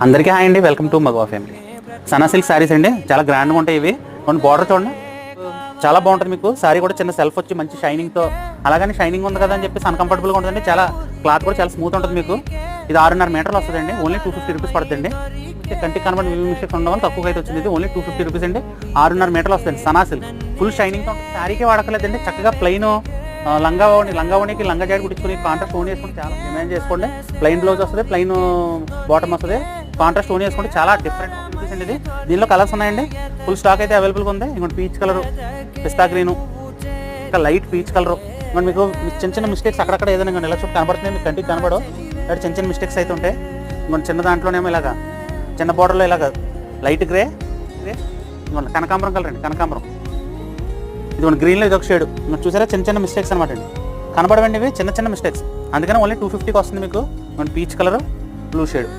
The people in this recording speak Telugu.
అందరికీ హాయ్ అండి, వెల్కమ్ టు మగవా ఫ్యామిలీ. సనా సిల్క్ శారీస్ అండి, చాలా గ్రాండ్గా ఉంటాయి ఇవి. కొన్ని బార్డర్ చూడండి, చాలా బాగుంటుంది. మీకు శారీ కూడా చిన్న సెల్ఫ్ వచ్చి మంచి షైనింగ్తో, అలాగని షైనింగ్ ఉంది కదా అని చెప్పి అన్కంఫర్టబుల్గా ఉంటుందండి. చాలా క్లాత్ కూడా చాలా స్మూత్ ఉంటుంది. మీకు ఇది 6.5 మీటర్లు వస్తుందండి. ఓన్లీ 250 రూపీస్ పడుతుందండి. కంటికి కనబడి మిస్టేక్ ఉండడం వల్ల తక్కువ అయితే వచ్చింది. ఇది ఓన్లీ 250 రూపీస్ అండి. 6.5 మీటర్లు వస్తుంది. సనా సిల్క్ ఫుల్ షైనింగ్తో ఉంటుంది. శారీకే వాడకలేదండి, చక్కగా ప్లెయిన్ లంగావణికి లంగా జాడి కుట్టించుకుని కాంట్రాస్ట్ ఓన్ చేసుకుని చాలా డిమాండ్ చేసుకోండి. ప్లెయిన్ బ్లౌజ్ వస్తుంది, ప్లెయిన్ బాటమ్ వస్తుంది, కాంట్రాస్ట్ ఓన్ చేసుకుంటే చాలా డిఫరెంట్ పీస్ అండి. ఇది దీనిలో కలర్స్ ఉన్నాయండి. ఫుల్ స్టాక్ అయితే అవైలబుల్గా ఉంది. ఇంకోటి పీచ్ కలరు, పిస్తా గ్రీను, ఇంకా లైట్ పీచ్ కలరు. ఇంకోటి మీకు చిన్న చిన్న మిస్టేక్స్ అక్కడక్కడ ఏదైనా ఇంకోటి ఇలా చూపు కనబడుతుంది, మీకు కంటికి కనబడవు. అంటే చిన్న చిన్న మిస్టేక్స్ అయితే ఉంటాయి. ఇంకోటి చిన్న దాంట్లోనేమో ఇలాగా చిన్న బార్డర్లో ఇలాగ లైట్ గ్రే, ఇంకోటి కనకాంబరం కలర్ అండి, కనకాంబరం. ఇది గ్రీన్లో ఇది ఒక షేడ్. మీరు చూసారా, చిన్న చిన్న మిస్టేక్స్ అనమాట అండి, కనబడవండి ఇవి చిన్న చిన్న మిస్టేక్స్. అందుకని ఓన్లీ 250కి వస్తుంది మీకు. Peach colour, blue shade.